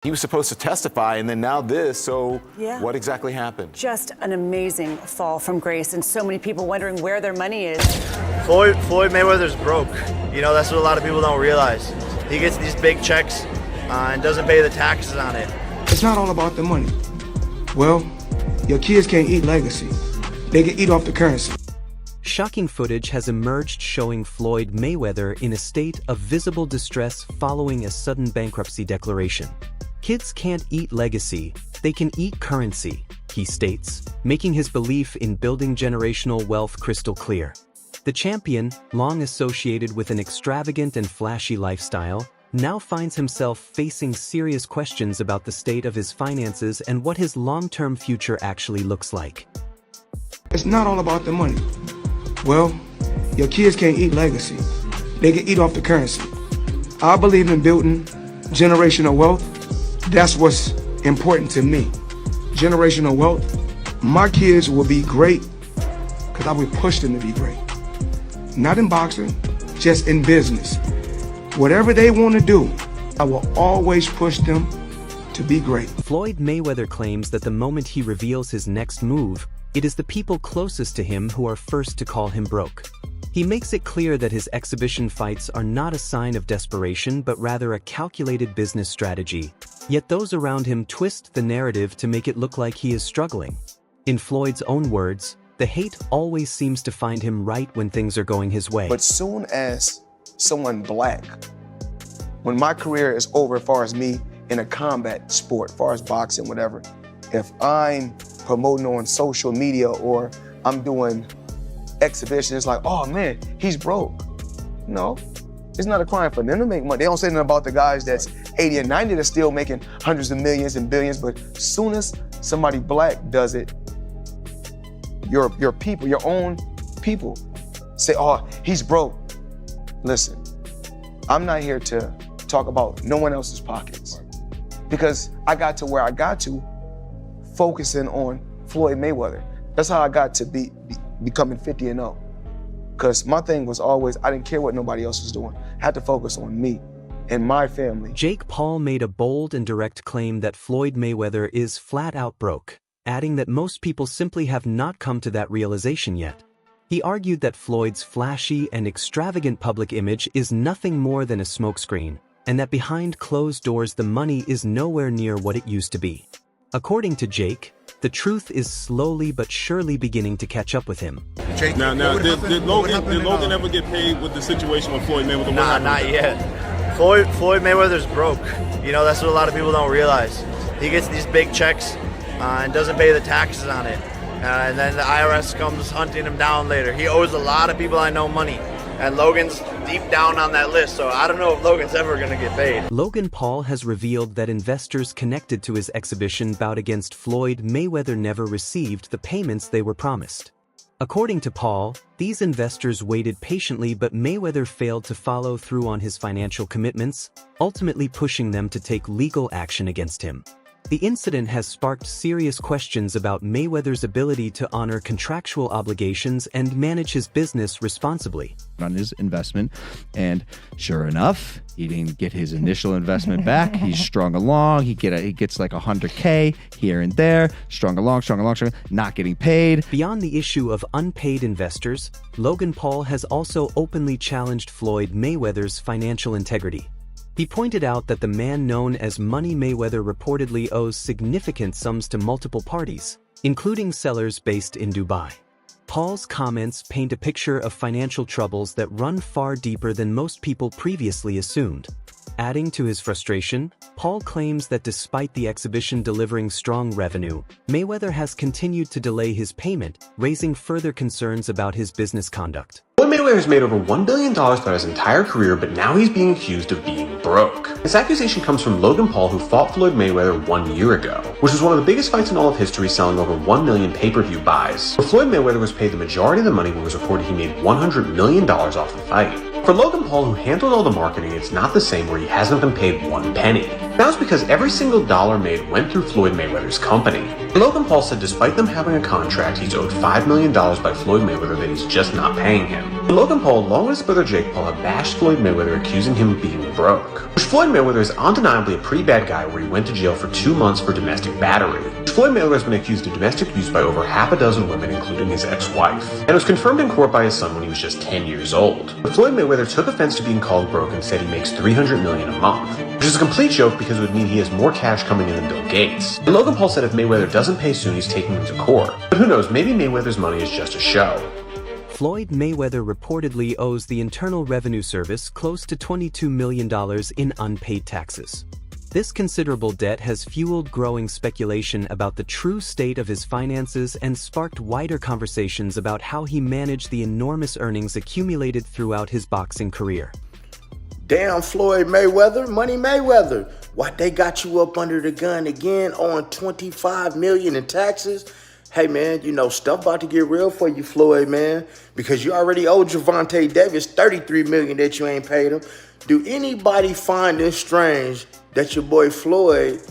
He was supposed to testify, and then now this, so Yeah. what exactly happened? Just an amazing fall from grace, and so many people wondering where their money is. Floyd Mayweather's broke. You know, that's what a lot of people don't realize. He gets these big checks and doesn't pay the taxes on it. It's not all about the money. Well, your kids can't eat legacy. They can eat off the currency. Shocking footage has emerged showing Floyd Mayweather in a state of visible distress following a sudden bankruptcy declaration. "Kids can't eat legacy, they can eat currency," he states, making his belief in building generational wealth crystal clear. The champion, long associated with an extravagant and flashy lifestyle, now finds himself facing serious questions about the state of his finances and what his long-term future actually looks like. It's not all about the money. Well, your kids can't eat legacy. They can eat off the currency. I believe in building generational wealth. That's what's important to me. Generational wealth. My kids will be great because I will push them to be great. Not in boxing, just in business. Whatever they want to do, I will always push them to be great. Floyd Mayweather claims that the moment he reveals his next move, it is the people closest to him who are first to call him broke. He makes it clear that his exhibition fights are not a sign of desperation but rather a calculated business strategy, yet those around him twist the narrative to make it look like he is struggling. In Floyd's own words, the hate always seems to find him right when things are going his way. But soon as someone black, when my career is over as far as me in a combat sport, as far as boxing, whatever, if I'm promoting on social media or I'm doing exhibition, it's like, oh man, he's broke. No, it's not a crime for them to make money. They don't say nothing about the guys that's 80 and 90 that's still making hundreds of millions and billions, but as soon as somebody black does it, your people, your own people say, oh, he's broke. Listen, I'm not here to talk about no one else's pockets because I got to where I got to focusing on Floyd Mayweather. That's how I got to becoming 50-0. Because my thing was always, I didn't care what nobody else was doing. I had to focus on me and my family. Jake Paul made a bold and direct claim that Floyd Mayweather is flat out broke, adding that most people simply have not come to that realization yet. He argued that Floyd's flashy and extravagant public image is nothing more than a smokescreen, and that behind closed doors the money is nowhere near what it used to be. According to Jake, the truth is slowly but surely beginning to catch up with him. Jake, now, did Logan ever get paid with the situation with Floyd Mayweather? Nah, not yet. Floyd Mayweather's broke. You know, that's what a lot of people don't realize. He gets these big checks and doesn't pay the taxes on it. And then the IRS comes hunting him down later. He owes a lot of people I know money. And Logan's deep down on that list, so I don't know if Logan's ever going to get paid. Logan Paul has revealed that investors connected to his exhibition bout against Floyd Mayweather never received the payments they were promised. According to Paul, these investors waited patiently, but Mayweather failed to follow through on his financial commitments, ultimately pushing them to take legal action against him. The incident has sparked serious questions about Mayweather's ability to honor contractual obligations and manage his business responsibly. On his investment, and sure enough, he didn't get his initial investment back. He's strung along. He gets like $100K here and there, strung along, not getting paid. Beyond the issue of unpaid investors, Logan Paul has also openly challenged Floyd Mayweather's financial integrity. He pointed out that the man known as Money Mayweather reportedly owes significant sums to multiple parties, including sellers based in Dubai. Paul's comments paint a picture of financial troubles that run far deeper than most people previously assumed. Adding to his frustration, Paul claims that despite the exhibition delivering strong revenue, Mayweather has continued to delay his payment, raising further concerns about his business conduct. Floyd Mayweather has made over $1 billion throughout his entire career, but now he's being accused of being broke. This accusation comes from Logan Paul, who fought Floyd Mayweather 1 year ago, which was one of the biggest fights in all of history, selling over 1 million pay-per-view buys. But Floyd Mayweather was paid the majority of the money when it was reported he made $100 million off the fight. For Logan Paul, who handled all the marketing, it's not the same where he hasn't been paid one penny. That was because every single dollar made went through Floyd Mayweather's company. Logan Paul said despite them having a contract, he's owed $5 million by Floyd Mayweather that he's just not paying him. And Logan Paul, along with his brother Jake Paul, have bashed Floyd Mayweather, accusing him of being broke. Which Floyd Mayweather is undeniably a pretty bad guy, where he went to jail for 2 months for domestic battery. Floyd Mayweather has been accused of domestic abuse by over half a dozen women, including his ex-wife, and was confirmed in court by his son when he was just 10 years old. But Floyd Mayweather took offense to being called broke and said he makes $300 million a month, which is a complete joke because it would mean he has more cash coming in than Bill Gates. And Logan Paul said if Mayweather doesn't pay soon, he's taking him to court. But who knows, maybe Mayweather's money is just a show. Floyd Mayweather reportedly owes the Internal Revenue Service close to $22 million in unpaid taxes. This considerable debt has fueled growing speculation about the true state of his finances and sparked wider conversations about how he managed the enormous earnings accumulated throughout his boxing career. Damn, Floyd Mayweather, Money Mayweather. What, they got you up under the gun again on $25 million in taxes? Hey, man, you know, stuff about to get real for you, Floyd, man, because you already owe Gervonta Davis $33 million that you ain't paid him. Do anybody find this strange that your boy Floyd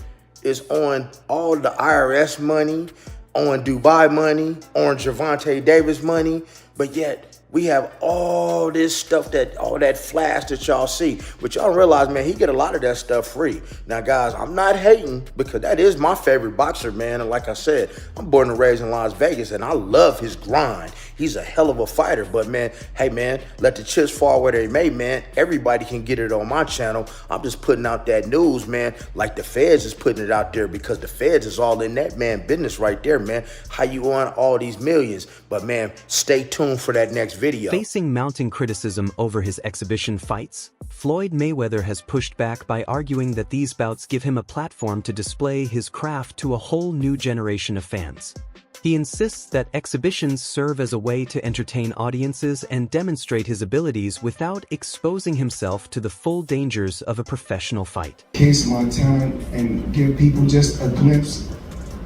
is on all the IRS money, on Dubai money, on Gervonta Davis money, but yet we have all this stuff, all that flash that y'all see, but y'all realize, man, he get a lot of that stuff free. Now, guys, I'm not hating because that is my favorite boxer, man. And like I said, I'm born and raised in Las Vegas, and I love his grind. He's a hell of a fighter, but man, hey, man, let the chips fall where they may, man. Everybody can get it on my channel. I'm just putting out that news, man, like the feds is putting it out there, because the feds is all in that, man, business right there, man. How you on all these millions? But man, stay tuned for that next video. Facing mounting criticism over his exhibition fights, Floyd Mayweather has pushed back by arguing that these bouts give him a platform to display his craft to a whole new generation of fans. He insists that exhibitions serve as a way to entertain audiences and demonstrate his abilities without exposing himself to the full dangers of a professional fight. Case my talent and give people just a glimpse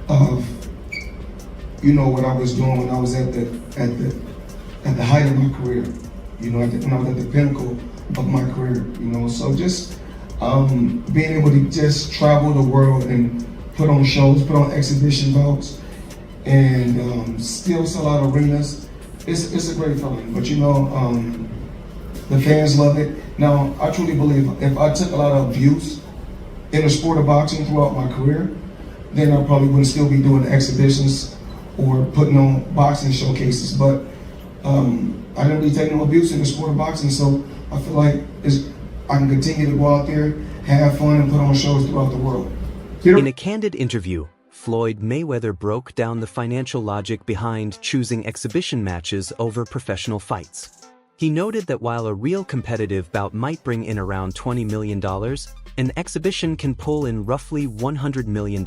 of, you know, what I was doing when I was at the height of my career, you know, when I was at the pinnacle of my career, you know. So just being able to just travel the world and put on shows, put on exhibition bouts, and still sell out arenas, it's a great feeling. But you know, the fans love it. Now, I truly believe if I took a lot of abuse in the sport of boxing throughout my career, then I probably wouldn't still be doing the exhibitions or putting on boxing showcases. But I didn't really take no abuse in the sport of boxing, so I feel like I can continue to go out there, have fun, and put on shows throughout the world. In a candid interview, Floyd Mayweather broke down the financial logic behind choosing exhibition matches over professional fights. He noted that while a real competitive bout might bring in around $20 million, an exhibition can pull in roughly $100 million,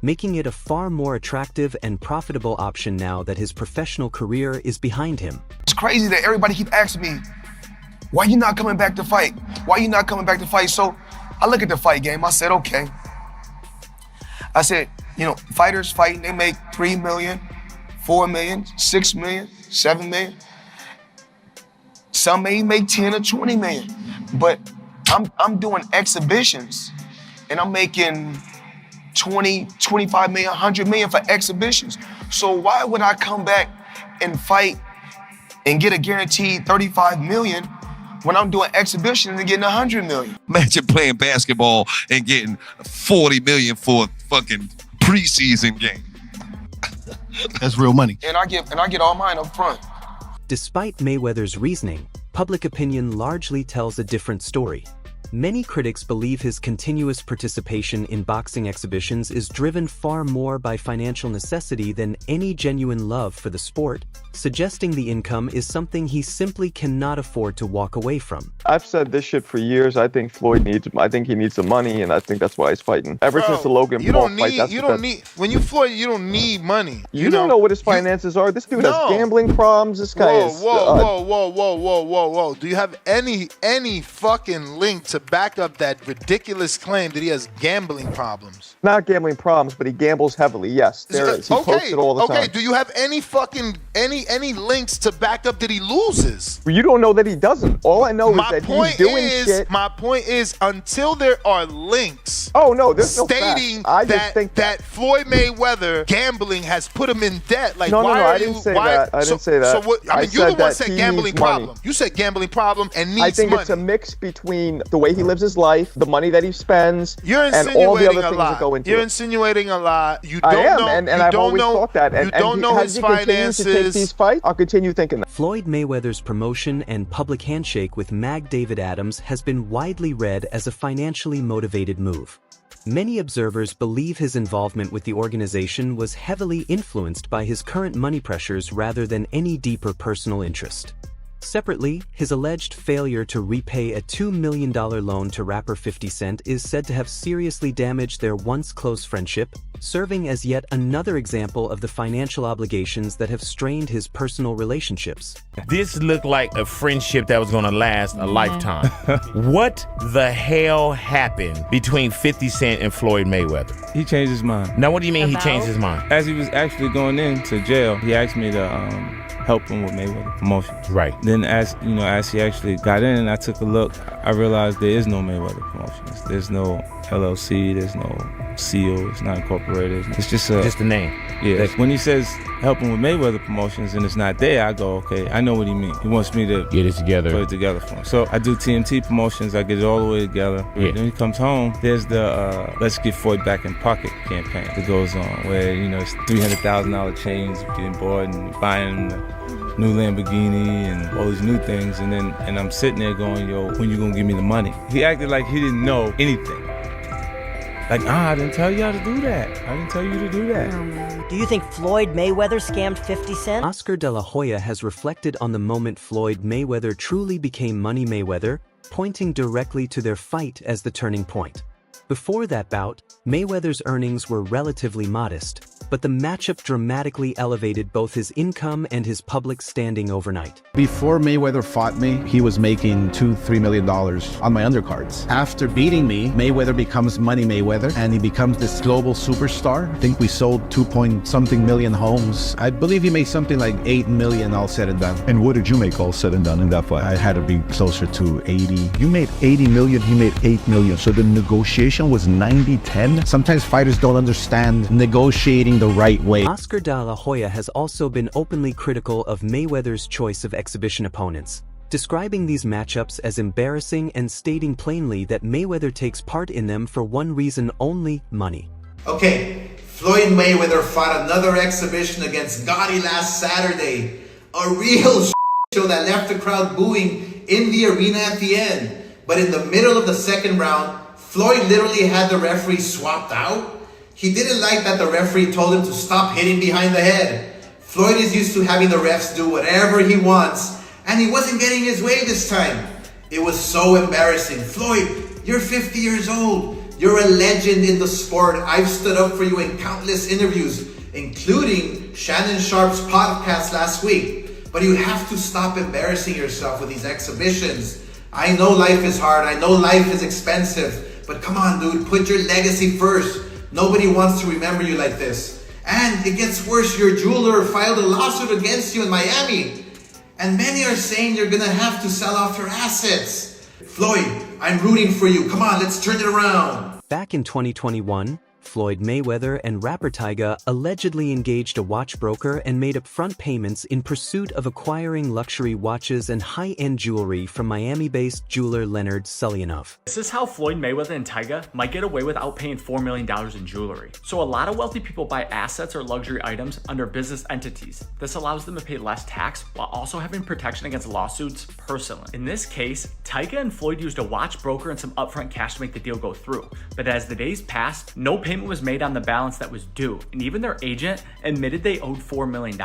making it a far more attractive and profitable option now that his professional career is behind him. It's crazy that everybody keep asking me, why you not coming back to fight? Why you not coming back to fight? So I look at the fight game, I said, okay. I said, you know, fighters fighting, they make $3 million, $4 million, $6 million, $7 million. Some may make 10 or 20 million, but I'm doing exhibitions and I'm making 20, 25 million, 100 million for exhibitions. So why would I come back and fight and get a guaranteed 35 million when I'm doing exhibitions and getting 100 million? Imagine playing basketball and getting 40 million for a fucking preseason game. That's real money. And I get all mine up front. Despite Mayweather's reasoning, public opinion largely tells a different story. Many critics believe his continuous participation in boxing exhibitions is driven far more by financial necessity than any genuine love for the sport, suggesting the income is something he simply cannot afford to walk away from. I've said this shit for years. I think he needs the money, and I think that's why he's fighting. Ever since the Logan Paul fight, when you Floyd, you don't need money. You don't know what his finances are. This dude has gambling problems. This guy is. Whoa. Do you have any fucking link to to back up that ridiculous claim that he has gambling problems? Not gambling problems, but he gambles heavily. Yes, there is. He posts it all the time. Okay, do you have any fucking any links to back up that he loses? You don't know that he doesn't. All I know is that he's doing shit. My point is, until there are links there's stating no facts. I just think that Floyd Mayweather gambling has put him in debt. Like, no, why I didn't say that. I didn't say that. So what? I mean, you're the one that said gambling problem. Money. You said gambling problem and needs money. I think it's a mix between the way he lives his life, the money that he spends, You're and all the other insinuating a things lot. that go into You're it. insinuating a lot. You don't I am, know, and you I've don't always know, thought that. You don't know his finances. To take these fights, I'll continue thinking that. Floyd Mayweather's promotion and public handshake with Mag David Adams has been widely read as a financially motivated move. Many observers believe his involvement with the organization was heavily influenced by his current money pressures rather than any deeper personal interest. Separately, his alleged failure to repay a $2 million loan to rapper 50 Cent is said to have seriously damaged their once close friendship, serving as yet another example of the financial obligations that have strained his personal relationships. This looked like a friendship that was going to last a lifetime. What the hell happened between 50 Cent and Floyd Mayweather? He changed his mind. Now, what do you mean he changed his mind? As he was actually going into jail, he asked me to help him with Mayweather promotions. Right. Then as he actually got in and I took a look, I realized there is no Mayweather promotions. There's no LLC, there's no seal, it's not incorporated. It's just a name. Yeah. When he says helping with Mayweather promotions and it's not there, I go, okay, I know what he means. He wants me to get it together. Put it together for him. So I do TMT promotions, I get it all the way together. Yeah. Then he comes home, there's the Let's Get Floyd Back in Pocket campaign that goes on where, it's $300,000 chains, getting bored and buying the new Lamborghini and all these new things. And I'm sitting there going, yo, when you gonna give me the money? He acted like he didn't know anything. Like, I didn't tell you how to do that. I didn't tell you to do that. Do you think Floyd Mayweather scammed 50 Cent? Oscar De La Hoya has reflected on the moment Floyd Mayweather truly became Money Mayweather, pointing directly to their fight as the turning point. Before that bout, Mayweather's earnings were relatively modest, but the matchup dramatically elevated both his income and his public standing overnight. Before Mayweather fought me, he was making $2-3 million on my undercards. After beating me, Mayweather becomes Money Mayweather, and he becomes this global superstar. I think we sold 2-point-something million homes. I believe he made something like 8 million all said and done. And what did you make all said and done in that fight? I had to be closer to 80. You made 80 million, he made 8 million. So the negotiation was 90-10? Sometimes fighters don't understand negotiating the right way. Oscar De La Hoya has also been openly critical of Mayweather's choice of exhibition opponents, describing these matchups as embarrassing and stating plainly that Mayweather takes part in them for one reason only: money. Okay, Floyd Mayweather fought another exhibition against Gotti last Saturday. A real show that left the crowd booing in the arena at the end. But in the middle of the second round, Floyd literally had the referee swapped out. He didn't like that the referee told him to stop hitting behind the head. Floyd is used to having the refs do whatever he wants, and he wasn't getting his way this time. It was so embarrassing. Floyd, you're 50 years old. You're a legend in the sport. I've stood up for you in countless interviews, including Shannon Sharp's podcast last week. But you have to stop embarrassing yourself with these exhibitions. I know life is hard. I know life is expensive. But come on, dude, put your legacy first. Nobody wants to remember you like this. And it gets worse. Your jeweler filed a lawsuit against you in Miami. And many are saying you're gonna have to sell off your assets. Floyd, I'm rooting for you. Come on, let's turn it around. Back in 2021, Floyd Mayweather and rapper Tyga allegedly engaged a watch broker and made upfront payments in pursuit of acquiring luxury watches and high-end jewelry from Miami-based jeweler Leonard Sulyanov. This is how Floyd Mayweather and Tyga might get away without paying $4 million in jewelry. So a lot of wealthy people buy assets or luxury items under business entities. This allows them to pay less tax while also having protection against lawsuits personally. In this case, Tyga and Floyd used a watch broker and some upfront cash to make the deal go through. But as the days passed, no payment was made on the balance that was due, and even their agent admitted they owed $4 million.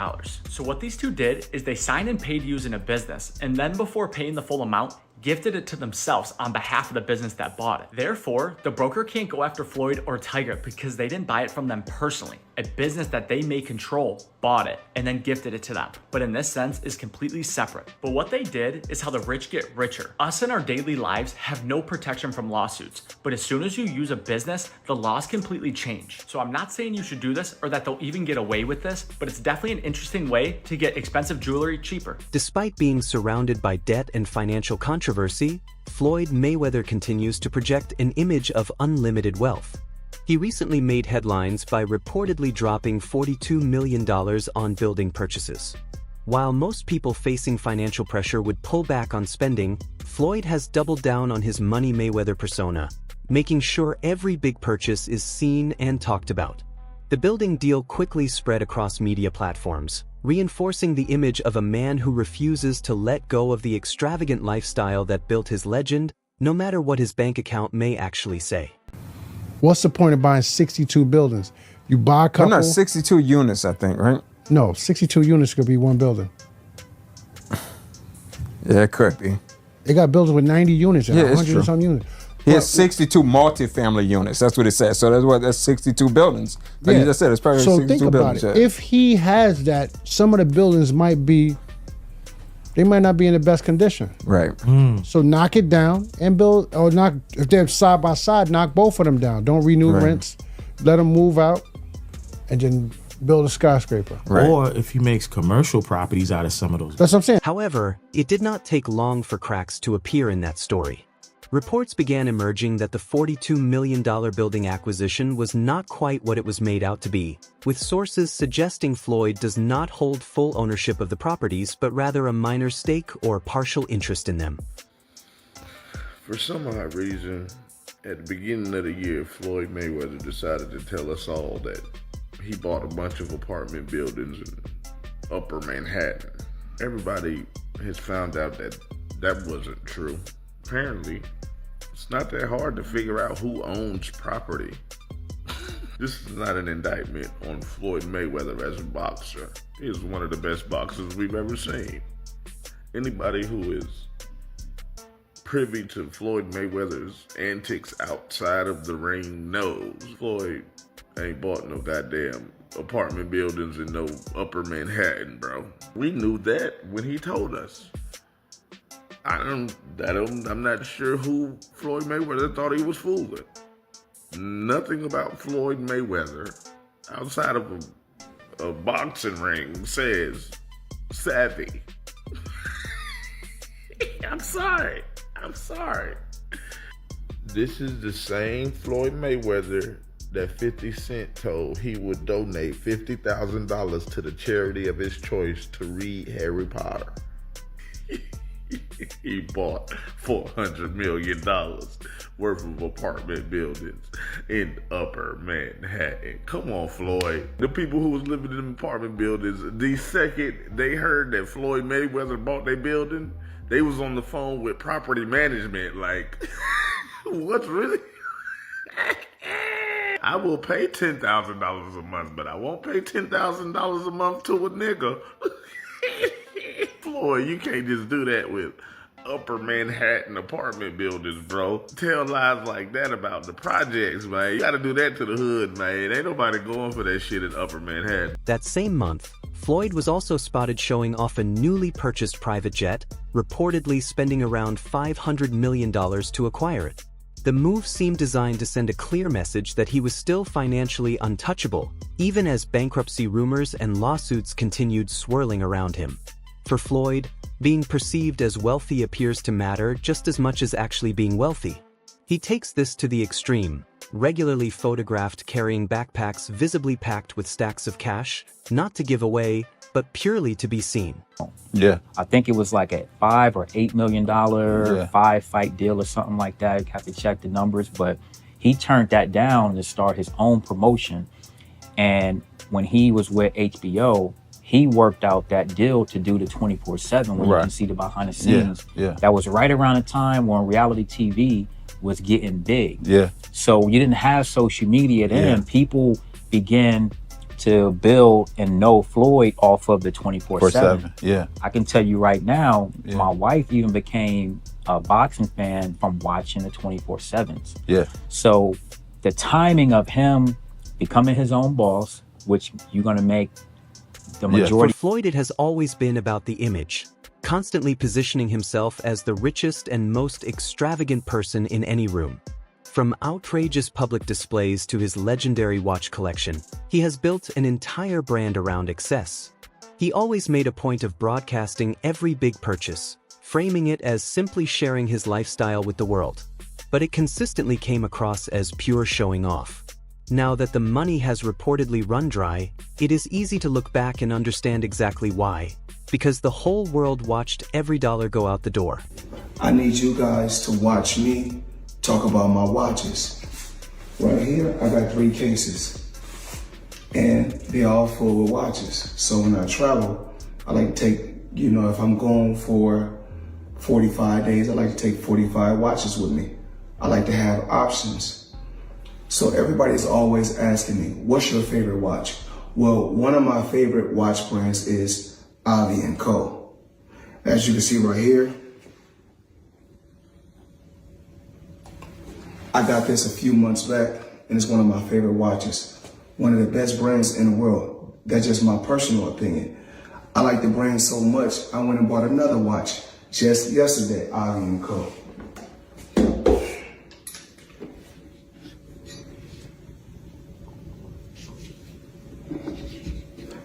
So what these two did is they signed and paid using a business, and then before paying the full amount, gifted it to themselves on behalf of the business that bought it. Therefore, the broker can't go after Floyd or Tyga because they didn't buy it from them personally, a business that they may control bought it, and then gifted it to them. But in this sense, is completely separate. But what they did is how the rich get richer. Us in our daily lives have no protection from lawsuits, but as soon as you use a business, the laws completely change. So I'm not saying you should do this or that they'll even get away with this, but it's definitely an interesting way to get expensive jewelry cheaper. Despite being surrounded by debt and financial controversy, Floyd Mayweather continues to project an image of unlimited wealth. He recently made headlines by reportedly dropping $42 million on building purchases. While most people facing financial pressure would pull back on spending, Floyd has doubled down on his Money Mayweather persona, making sure every big purchase is seen and talked about. The building deal quickly spread across media platforms, reinforcing the image of a man who refuses to let go of the extravagant lifestyle that built his legend, no matter what his bank account may actually say. What's the point of buying 62 buildings? You buy a couple. No, 62 units, I think, right? No, 62 units could be one building. Yeah, it could be. They got buildings with 90 units and Yeah, it's 100 true. and some units. He has 62 multifamily units. That's what it says. So that's 62 buildings. Like you just said, it's probably so 62 think about buildings. it. Yeah. If he has that, some of the buildings might not be in the best condition. Right. So knock it down and build, or knock, if they're side by side, knock both of them down. Don't renew Right. rents. Let them move out and then build a skyscraper. Or if he makes commercial properties out of some of those. That's what I'm saying. However, it did not take long for cracks to appear in that story. Reports began emerging that the $42 million building acquisition was not quite what it was made out to be, with sources suggesting Floyd does not hold full ownership of the properties, but rather a minor stake or partial interest in them. For some odd reason, at the beginning of the year, Floyd Mayweather decided to tell us all that he bought a bunch of apartment buildings in Upper Manhattan. Everybody has found out that that wasn't true. Apparently, it's not that hard to figure out who owns property. This is not an indictment on Floyd Mayweather as a boxer. He is one of the best boxers we've ever seen. Anybody who is privy to Floyd Mayweather's antics outside of the ring knows Floyd ain't bought no goddamn apartment buildings in no Upper Manhattan, bro. We knew that when he told us. I'm not sure who Floyd Mayweather thought he was fooling. Nothing about Floyd Mayweather outside of a boxing ring says savvy. I'm sorry. This is the same Floyd Mayweather that 50 Cent told he would donate $50,000 to the charity of his choice to read Harry Potter. He bought $400 million worth of apartment buildings in Upper Manhattan. Come on, Floyd. The people who was living in them apartment buildings, the second they heard that Floyd Mayweather bought their building, they was on the phone with property management like, what's really? I will pay $10,000 a month, but I won't pay $10,000 a month to a nigga. Floyd, you can't just do that with Upper Manhattan apartment buildings, bro. Tell lies like that about the projects, man. You gotta do that to the hood, man. Ain't nobody going for that shit in Upper Manhattan. That same month, Floyd was also spotted showing off a newly purchased private jet, reportedly spending around $500 million to acquire it. The move seemed designed to send a clear message that he was still financially untouchable, even as bankruptcy rumors and lawsuits continued swirling around him. For Floyd, being perceived as wealthy appears to matter just as much as actually being wealthy. He takes this to the extreme, regularly photographed carrying backpacks visibly packed with stacks of cash, not to give away, but purely to be seen. Yeah. I think it was like a $5 or $8 million 5-fight deal or something like that. You have to check the numbers, but he turned that down to start his own promotion. And when he was with HBO, he worked out that deal to do the 24/7 where you can see the behind the scenes. Yeah. That was right around the time when reality TV was getting big. Yeah. So you didn't have social media then. People began to build and know Floyd off of the 24/7. Yeah. I can tell you right now, my wife even became a boxing fan from watching the 24/7s. Yeah. So the timing of him becoming his own boss, which you're gonna make the For majority. Floyd, it has always been about the image, constantly positioning himself as the richest and most extravagant person in any room. From outrageous public displays to his legendary watch collection, he has built an entire brand around excess. He always made a point of broadcasting every big purchase, framing it as simply sharing his lifestyle with the world. But it consistently came across as pure showing off. Now that the money has reportedly run dry, it is easy to look back and understand exactly why. Because the whole world watched every dollar go out the door. I need you guys to watch me talk about my watches. Right here, I got 3 cases. And they're all full of watches. So when I travel, I like to take, if I'm going for 45 days, I like to take 45 watches with me. I like to have options. So everybody's always asking me, what's your favorite watch? Well, one of my favorite watch brands is Avi & Co. As you can see right here, I got this a few months back, and it's one of my favorite watches. One of the best brands in the world. That's just my personal opinion. I like the brand so much, I went and bought another watch just yesterday, Avi & Co.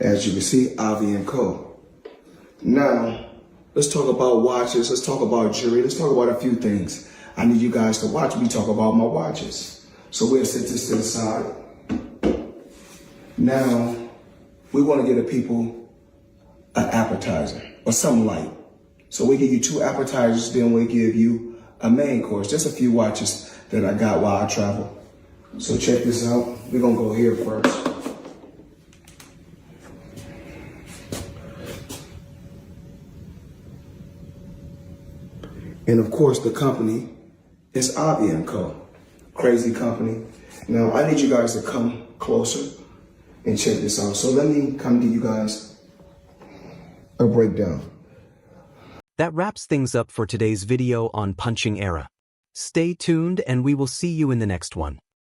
As you can see, Avi & Co. Now, let's talk about watches, let's talk about jewelry, let's talk about a few things. I need you guys to watch me talk about my watches. So we'll set this to the side. Now, we want to give the people an appetizer or something light. So we give you 2 appetizers, then we give you a main course. Just a few watches that I got while I travel. So check this out. We're going to go here first. And of course, the company is Avi & Co. Crazy company. Now, I need you guys to come closer and check this out. So let me come give you guys a breakdown. That wraps things up for today's video on Punching Era. Stay tuned and we will see you in the next one.